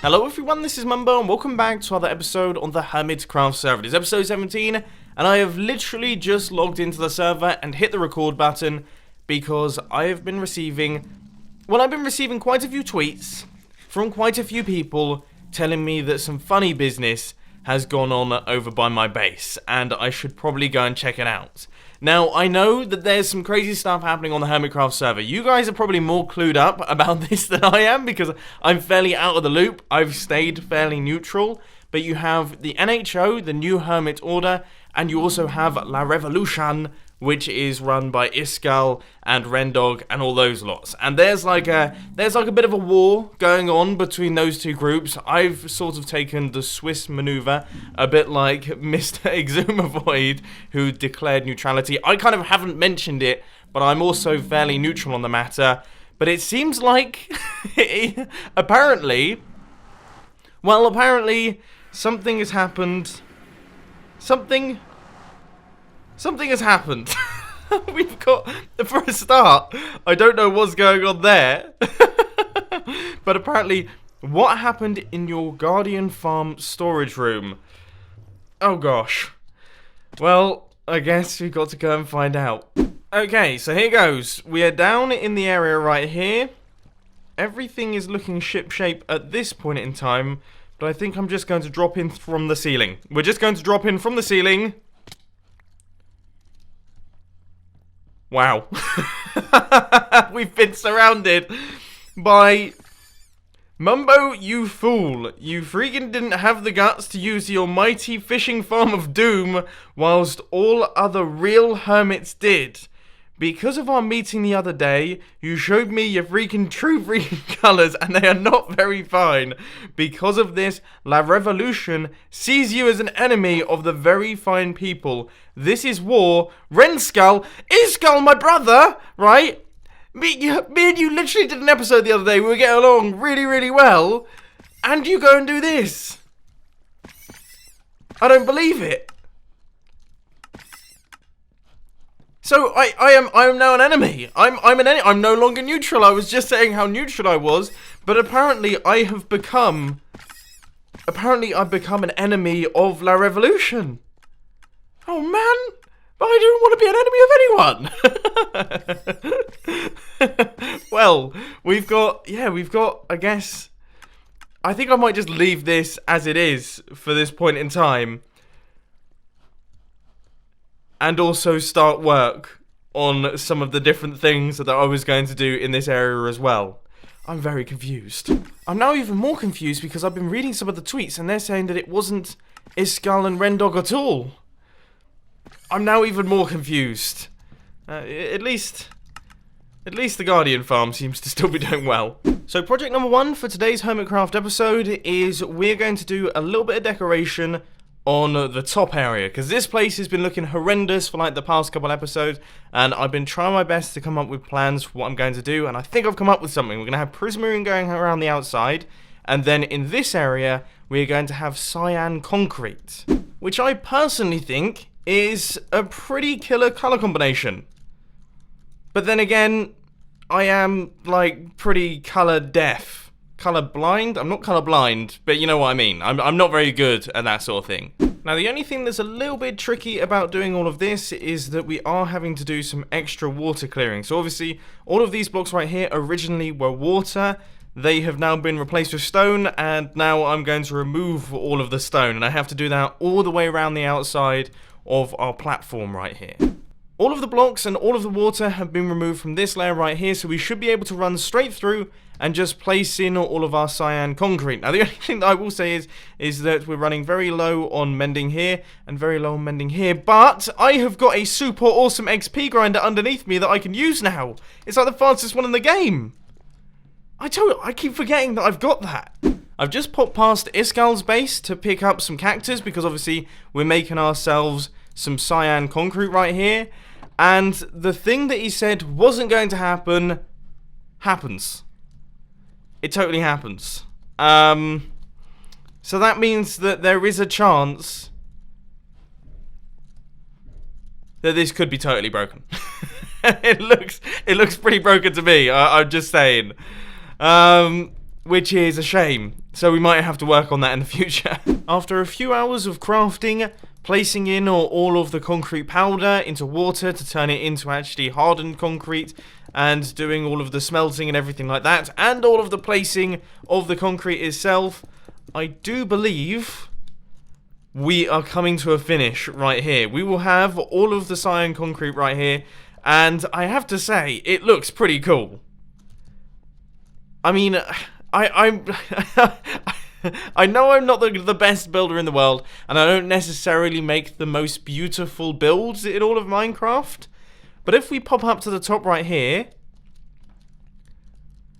Hello everyone, this is Mumbo and welcome back to another episode on the Hermitcraft server. It is episode 17 and I have literally just logged into the server and hit the record button because I have been receiving, I've been receiving quite a few tweets from quite a few people telling me that some funny business has gone on over by my base and I should probably go and check it out. Now, I know that there's some crazy stuff happening on the Hermitcraft server. You guys are probably more clued up about this than I am because I'm fairly out of the loop. I've stayed fairly neutral. But you have the NHO, the New Hermit Order, and you also have La Revolution, which is run by Iskall and Rendog and all those lots. And there's like a bit of a war going on between those two groups. I've sort of taken the Swiss maneuver, a bit like Mr. Exumavoid, who declared neutrality. I kind of haven't mentioned it, but I'm also fairly neutral on the matter. But it seems like, apparently, something has happened. Something has happened. We've got, for a start, I don't know what's going on there. But apparently, what happened in your Guardian Farm storage room? Oh gosh. Well, I guess we've got to go and find out. Okay, so here goes. We are down in the area right here. Everything is looking shipshape at this point in time. But I think I'm just going to drop in from the ceiling. We're just going to drop in from the ceiling. Wow. We've been surrounded by... Mumbo, you fool. You freaking didn't have the guts to use your mighty fishing farm of doom whilst all other real hermits did. Because of our meeting the other day, you showed me your freaking true colours and they are not very fine. Because of this, La Revolution sees you as an enemy of the very fine people. This is war. Renskall, Iskall, my brother, right? Me and you literally did an episode the other day. We were getting along really, really well. And you go and do this. I don't believe it. So I am now an enemy. I'm an enemy. I'm no longer neutral. I was just saying how neutral I was, but apparently I've become an enemy of La Revolution. Oh man, but I don't want to be an enemy of anyone. Well, we've got, I guess, I think I might just leave this as it is for this point in time. And also start work on some of the different things that I was going to do in this area as well. I'm very confused. I'm now even more confused because I've been reading some of the tweets and they're saying that it wasn't Iskall and Rendog at all. I'm now even more confused. At least the Guardian farm seems to still be doing well. So project number 1 for today's Hermitcraft episode is we're going to do a little bit of decoration on the top area, because this place has been looking horrendous for like the past couple episodes, and I've been trying my best to come up with plans for what I'm going to do, and I think I've come up with something. We're going to have prismarine going around the outside, and then in this area, we're going to have cyan concrete, which I personally think is a pretty killer color combination. But then again, I am like pretty color deaf. Color blind? I'm not color blind, but you know what I mean. I'm not very good at that sort of thing. Now, the only thing that's a little bit tricky about doing all of this is that we are having to do some extra water clearing. So obviously, all of these blocks right here originally were water. They have now been replaced with stone, and now I'm going to remove all of the stone, and I have to do that all the way around the outside of our platform right here. All of the blocks and all of the water have been removed from this layer right here, so we should be able to run straight through and just place in all of our cyan concrete. Now, the only thing that I will say is that we're running very low on mending here and very low on mending here, but I have got a super awesome XP grinder underneath me that I can use now. It's like the fastest one in the game. I keep forgetting that I've got that. I've just popped past Iskall's base to pick up some cactus because obviously we're making ourselves some cyan concrete right here. And the thing that he said wasn't going to happen, happens. It totally happens. So that means that there is a chance that this could be totally broken. It looks pretty broken to me. I'm just saying. Which is a shame. So we might have to work on that in the future. After a few hours of crafting, placing in all of the concrete powder into water to turn it into actually hardened concrete, and doing all of the smelting and everything like that, and all of the placing of the concrete itself, I do believe we are coming to a finish right here. We will have all of the cyan concrete right here, and I have to say, it looks pretty cool. I mean, I'm I know I'm not the best builder in the world, and I don't necessarily make the most beautiful builds in all of Minecraft, but if we pop up to the top right here,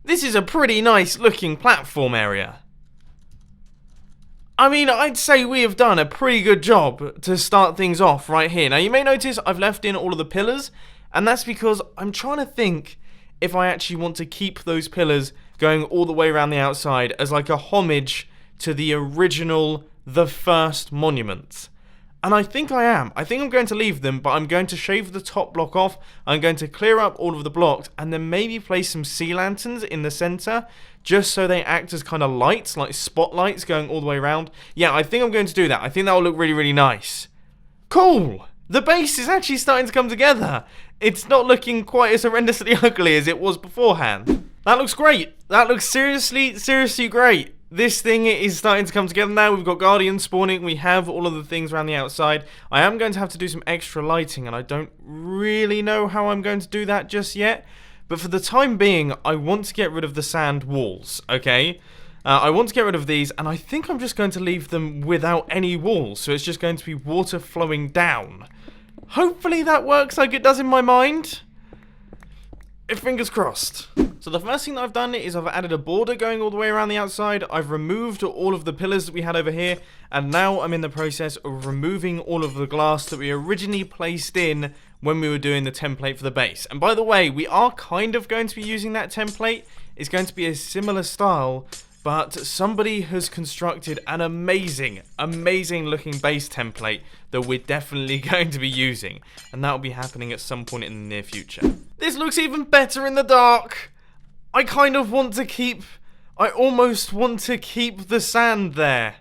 this is a pretty nice looking platform area. I mean, I'd say we have done a pretty good job to start things off right here. Now, you may notice I've left in all of the pillars, and that's because I'm trying to think if I actually want to keep those pillars going all the way around the outside as like a homage to the original, the first monument. And I think I am. I think I'm going to leave them, but I'm going to shave the top block off. I'm going to clear up all of the blocks and then maybe place some sea lanterns in the center just so they act as kind of lights, like spotlights going all the way around. Yeah, I think I'm going to do that. I think that will look really, really nice. Cool! The base is actually starting to come together. It's not looking quite as horrendously ugly as it was beforehand. That looks great. That looks seriously, seriously great. This thing is starting to come together now. We've got guardians spawning. We have all of the things around the outside. I am going to have to do some extra lighting, and I don't really know how I'm going to do that just yet. But for the time being, I want to get rid of the sand walls, okay? I want to get rid of these, and I think I'm just going to leave them without any walls. So it's just going to be water flowing down. Hopefully that works like it does in my mind. Fingers crossed. So the first thing that I've done is I've added a border going all the way around the outside. I've removed all of the pillars that we had over here, and now I'm in the process of removing all of the glass that we originally placed in when we were doing the template for the base. And by the way, we are kind of going to be using that template. It's going to be a similar style, but somebody has constructed an amazing, amazing looking base template that we're definitely going to be using, and that will be happening at some point in the near future. This looks even better in the dark. I almost want to keep the sand there.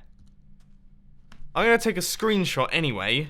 I'm going to take a screenshot anyway.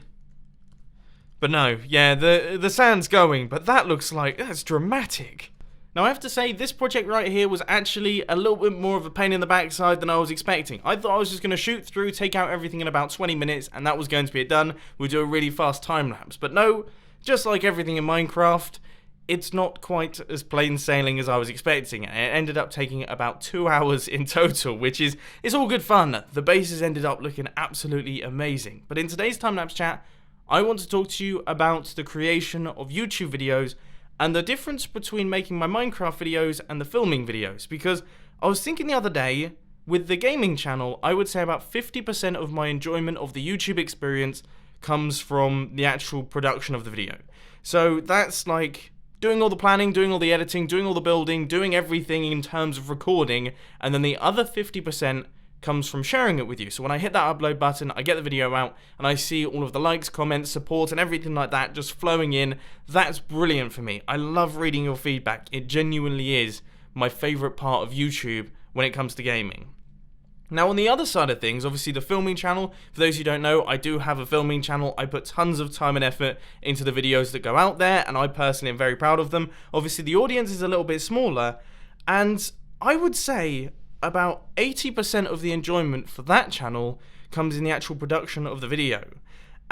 But no, yeah, the sand's going, but that looks like, that's dramatic. Now I have to say, this project right here was actually a little bit more of a pain in the backside than I was expecting. I thought I was just going to shoot through, take out everything in about 20 minutes, and that was going to be it done. We'd do a really fast time lapse. But no, just like everything in Minecraft, it's not quite as plain sailing as I was expecting. It ended up taking about 2 hours in total, which is, it's all good fun. The bases ended up looking absolutely amazing. But in today's time-lapse chat, I want to talk to you about the creation of YouTube videos and the difference between making my Minecraft videos and the filming videos, because I was thinking the other day, with the gaming channel, I would say about 50% of my enjoyment of the YouTube experience comes from the actual production of the video. So that's like doing all the planning, doing all the editing, doing all the building, doing everything in terms of recording, and then the other 50% comes from sharing it with you. So when I hit that upload button, I get the video out, and I see all of the likes, comments, support, and everything like that just flowing in. That's brilliant for me. I love reading your feedback. It genuinely is my favorite part of YouTube when it comes to gaming. Now on the other side of things, obviously the filming channel, for those who don't know, I do have a filming channel. I put tons of time and effort into the videos that go out there, and I personally am very proud of them. Obviously the audience is a little bit smaller, and I would say about 80% of the enjoyment for that channel comes in the actual production of the video.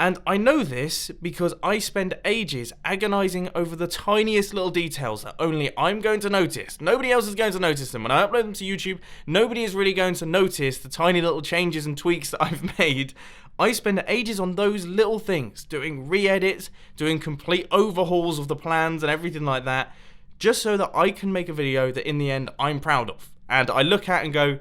And I know this because I spend ages agonizing over the tiniest little details that only I'm going to notice. Nobody else is going to notice them. When I upload them to YouTube, nobody is really going to notice the tiny little changes and tweaks that I've made. I spend ages on those little things, doing re-edits, doing complete overhauls of the plans and everything like that, just so that I can make a video that in the end I'm proud of. And I look at and go,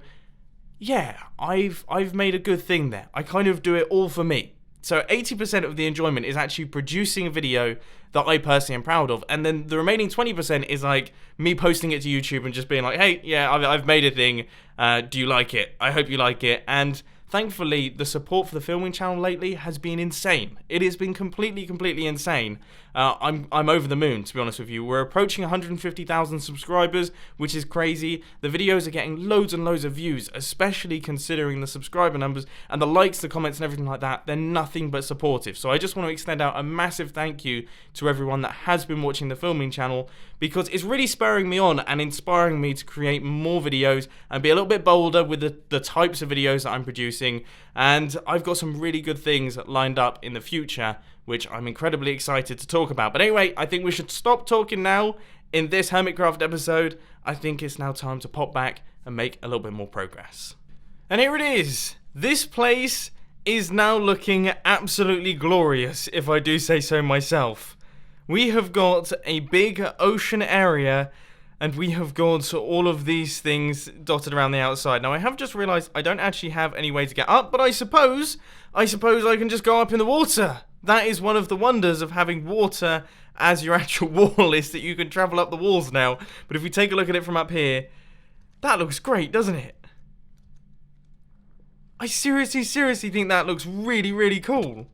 yeah, I've made a good thing there. I kind of do it all for me. So 80% of the enjoyment is actually producing a video that I personally am proud of. And then the remaining 20% is like me posting it to YouTube and just being like, hey, yeah, I've made a thing. Do you like it? I hope you like it. And thankfully, the support for the filming channel lately has been insane. It has been completely insane. I'm over the moon, to be honest with you. We're approaching 150,000 subscribers, which is crazy. The videos are getting loads and loads of views, especially considering the subscriber numbers and the likes, the comments and everything like that. They're nothing but supportive. So I just want to extend out a massive thank you to everyone that has been watching the filming channel, because it's really spurring me on and inspiring me to create more videos and be a little bit bolder with the types of videos that I'm producing. And I've got some really good things lined up in the future, which I'm incredibly excited to talk about. But anyway, I think we should stop talking now in this Hermitcraft episode. I think it's now time to pop back and make a little bit more progress. And here it is. This place is now looking absolutely glorious, if I do say so myself. We have got a big ocean area, and we have got all of these things dotted around the outside. Now, I have just realized I don't actually have any way to get up, but I suppose I can just go up in the water. That is one of the wonders of having water as your actual wall, is that you can travel up the walls now. But if we take a look at it from up here, that looks great, doesn't it? I seriously think that looks really, really cool.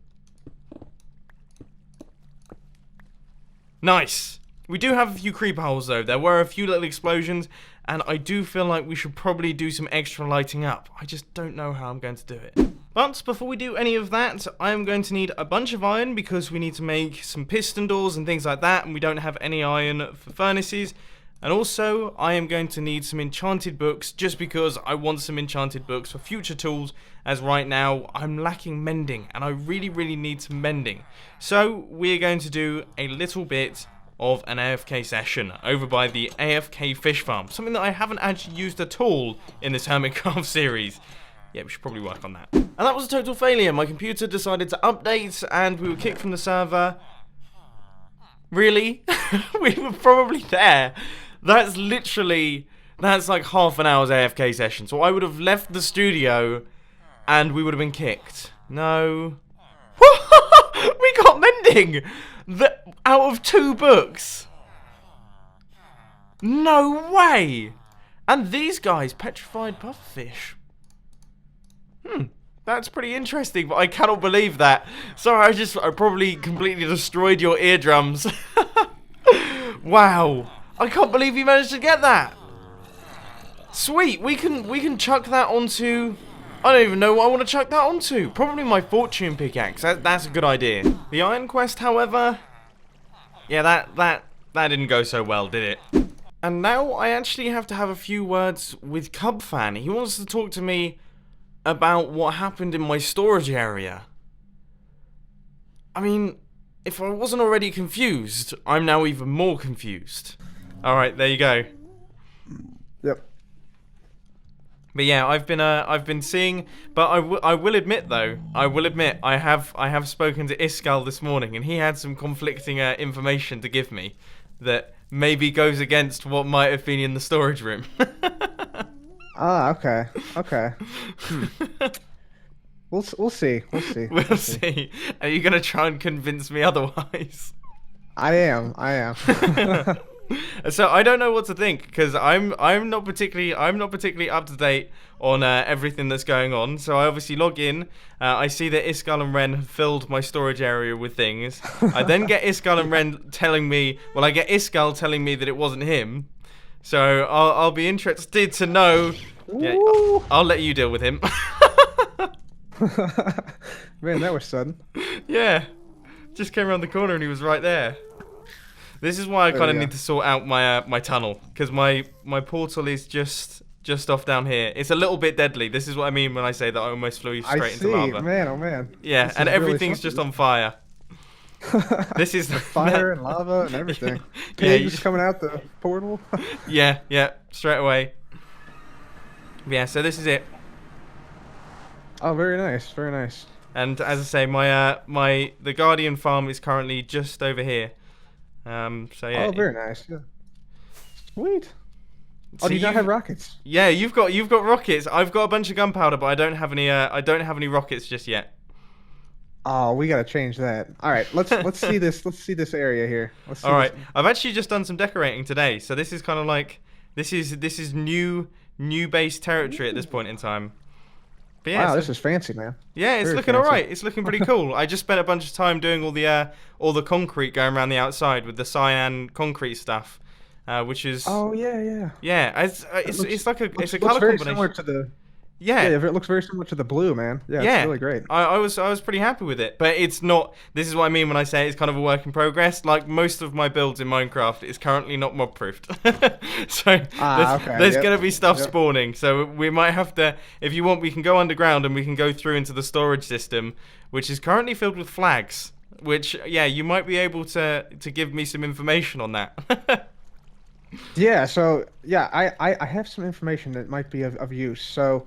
Nice. We do have a few creeper holes though. There were a few little explosions, and I do feel like we should probably do some extra lighting up. I just don't know how I'm going to do it. But before we do any of that, I am going to need a bunch of iron, because we need to make some piston doors and things like that, and we don't have any iron for furnaces. And also, I am going to need some enchanted books, just because I want some enchanted books for future tools, as right now I'm lacking mending, and I really need some mending. So we're going to do a little bit of an AFK session over by the AFK fish farm, something that I haven't actually used at all in this Hermitcraft series. Yeah, we should probably work on that. And that was a total failure. My computer decided to update, and we were kicked from the server. Really? We were probably there. That's like half an hour's AFK session. So I would have left the studio and we would have been kicked. No. We got mending! Out of 2 books. No way! And these guys, petrified pufferfish. That's pretty interesting, but I cannot believe that. Sorry, I probably completely destroyed your eardrums. Wow. I can't believe you managed to get that. Sweet, we can chuck that onto... I don't even know what I want to chuck that onto. Probably my fortune pickaxe. That's a good idea. The iron quest, however... Yeah, that didn't go so well, did it? And now I actually have to have a few words with Cubfan. He wants to talk to me about what happened in my storage area. I mean, if I wasn't already confused, I'm now even more confused. Alright, there you go. Yep. But yeah, I've been seeing, but I will admit though, I have spoken to Iskal this morning, and he had some conflicting information to give me that maybe goes against what might have been in the storage room. Ah, okay. We'll see. We'll see. Are you gonna try and convince me otherwise? I am. So I don't know what to think, because I'm not particularly up to date on everything that's going on. So I obviously log in. I see that Iskal and Ren have filled my storage area with things. I then get Iskal and Ren telling me, well, I get Iskal telling me that it wasn't him. So I'll be interested to know. Yeah, I'll let you deal with him. Man, that was sudden. Yeah, just came around the corner and he was right there. This is why I kind of need to sort out my my tunnel, because my portal is just off down here. It's a little bit deadly. This is what I mean when I say that I almost flew straight into lava. Man, oh man. Yeah, and everything's just on fire. This is fire and lava and everything. Yeah, just coming out the portal. yeah, straight away. Yeah, so this is it. Oh, very nice. And as I say, the Guardian farm is currently just over here. So yeah. Oh, very nice. Yeah. Sweet. So do you not have rockets? Yeah, you've got rockets. I've got a bunch of gunpowder, but I don't have any rockets just yet. Oh, we gotta change that. All right, let's see this. Let's see this area here. All right, I've actually just done some decorating today, so this is kind of like this is new base territory at this point in time. But yeah, Wow, this is fancy, man. yeah, it's Very looking fancy. alright. It's looking pretty cool. I just spent a bunch of time doing all the concrete going around the outside with the cyan concrete stuff, which is Oh yeah. yeah, it's like a Looks color very combination. similar to the. Yeah, Yeah, it looks very similar to the blue, man. Yeah, yeah, it's really great. I was pretty happy with it, but it's not. This is what I mean when I say it's kind of a work in progress. Like most of my builds in Minecraft is currently not mob proofed, so there's Yep. gonna be stuff Yep. spawning. So we might have to, if you want, we can go underground and we can go through into the storage system, which is currently filled with flags. Which yeah, you might be able to give me some information on that. Yeah, so yeah, I have some information that might be of use. So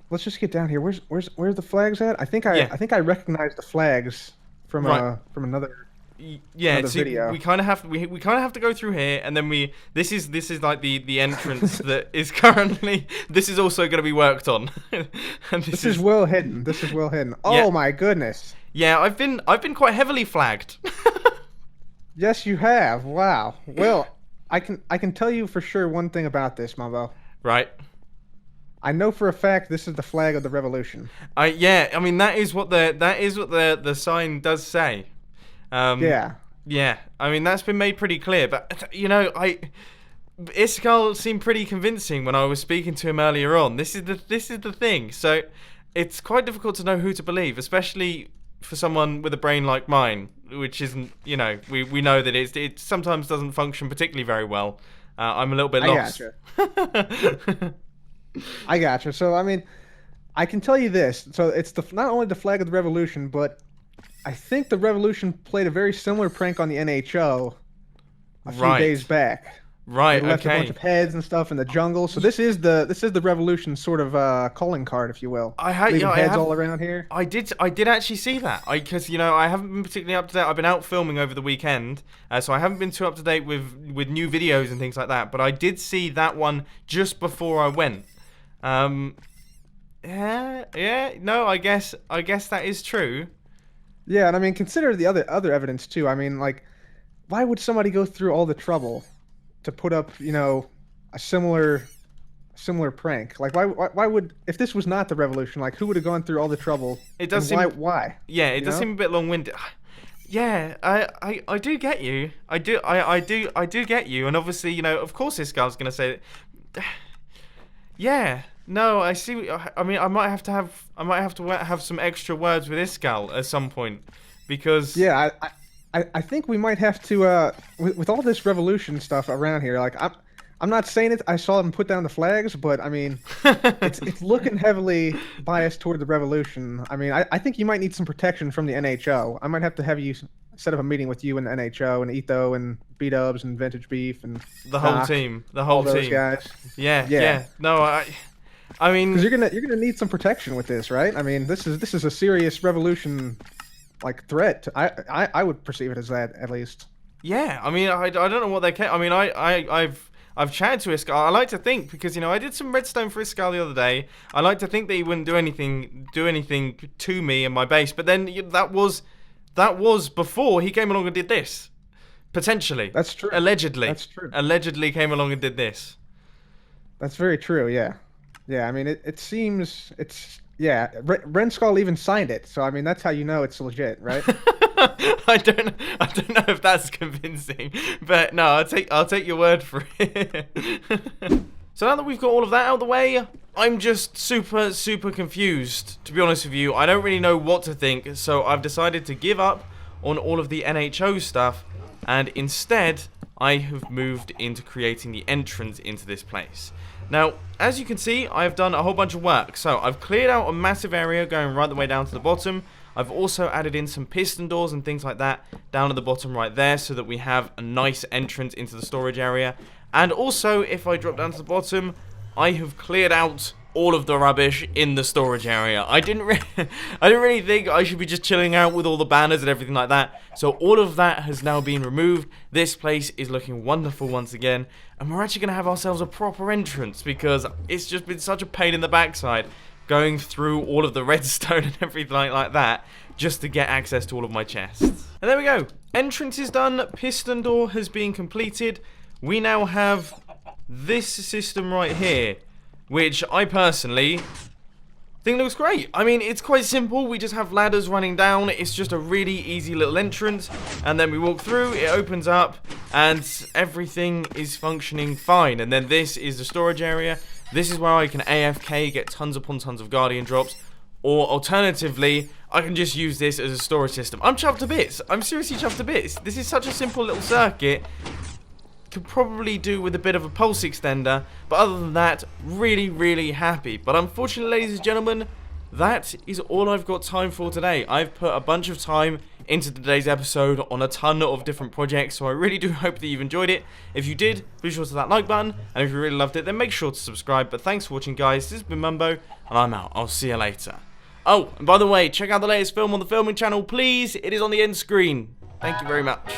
let's just get down here. Where's the flags at? I think Yeah. I recognize the flags from Right. From another. Yeah, Another see, video. we kind of have we kind of have to go through here, and then this is like the entrance that is currently. This is also going to be worked on. And This is well hidden. This is well hidden. Oh Yeah. my goodness. yeah, I've been quite heavily flagged. Yes, you have. Wow. Well, I can tell you for sure one thing about this, Mumbo. Right. I know for a fact this is the flag of the revolution. Yeah, I mean that is what the sign does say. Yeah. Yeah, I mean that's been made pretty clear, but you know, Iskal seemed pretty convincing when I was speaking to him earlier on. This is the thing. So it's quite difficult to know who to believe, especially for someone with a brain like mine, which isn't, you know, we know that it sometimes doesn't function particularly very well. I'm a little bit lost. I gotcha. So I mean, I can tell you this. So it's not only the flag of the revolution, but I think the revolution played a very similar prank on the NHO a few Right. days back. Right. They left a bunch Okay. of heads and stuff in the jungle. So this is the revolution sort of calling card, if you will. Leaving heads all around here. I did actually see that. Because you know I haven't been particularly up to date. I've been out filming over the weekend, so I haven't been too up to date with new videos and things like that. But I did see that one just before I went. Yeah. No, I guess that is true. Yeah, and I mean, consider the other evidence too. I mean, like, why would somebody go through all the trouble to put up, you know, a similar prank? Like, why would, if this was not the revolution, like, who would have gone through all the trouble? It does and seem why? Yeah, it does know? seem a bit long-winded. Yeah, I do get you. I do get you. And obviously, you know, of course this guy's gonna say, yeah. No, I see. I mean, I might have to have some extra words with Iskal at some point, because Yeah, I think we might have to with all this revolution stuff around here. Like, I'm not saying it. I saw them put down the flags, but I mean, it's looking heavily biased toward the revolution. I mean, I think you might need some protection from the NHO. I might have to have you set up a meeting with you and the NHO and Etho and B-Dubs and Vintage Beef and the whole Doc, team, all those guys. Yeah. No, I mean, Because you're gonna need some protection with this, right? I mean, this is a serious revolution, like, threat. I would perceive it as that, at least. yeah. I mean, I don't know what they can. I mean, I've chatted to Iskal. I like to think, because you know I did some redstone for Iskal the other day. I like to think that he wouldn't do anything to me and my base. But then that was before he came along and did this. Potentially. That's true. Allegedly. That's true. Allegedly came along and did this. That's very true. Yeah. Yeah. I mean, it seems yeah. Renskull even signed it, so I mean that's how you know it's legit, right? I don't know if that's convincing, but no, I'll take your word for it. So now that we've got all of that out of the way, I'm just super confused, to be honest with you. I don't really know what to think, so I've decided to give up on all of the NHO stuff, and instead I have moved into creating the entrance into this place. Now, as you can see, I've done a whole bunch of work. So I've cleared out a massive area going right the way down to the bottom. I've also added in some piston doors and things like that down at the bottom right there, so that we have a nice entrance into the storage area. And also, if I drop down to the bottom, I have cleared out all of the rubbish in the storage area. I didn't really think I should be just chilling out with all the banners and everything like that. So all of that has now been removed. This place is looking wonderful once again, and we're actually going to have ourselves a proper entrance, because it's just been such a pain in the backside going through all of the redstone and everything like that just to get access to all of my chests. And there we go. Entrance is done. Piston door has been completed. We now have this system right here, which I personally Thing looks great. I mean, it's quite simple. We just have ladders running down. It's just a really easy little entrance. And then we walk through, it opens up, and everything is functioning fine. And then this is the storage area. This is where I can AFK, get tons upon tons of Guardian drops. Or alternatively, I can just use this as a storage system. I'm chuffed to bits. I'm seriously chuffed to bits. This is such a simple little circuit. Could probably do with a bit of a pulse extender, but other than that, really, really happy. But unfortunately, ladies and gentlemen, that is all I've got time for today. I've put a bunch of time into today's episode on a ton of different projects, so I really do hope that you've enjoyed it. If you did, be sure to hit that like button, and if you really loved it, then make sure to subscribe. But thanks for watching, guys. This has been Mumbo, and I'm out. I'll see you later. Oh, and by the way, check out the latest film on the filming channel, please. It is on the end screen. Thank you very much.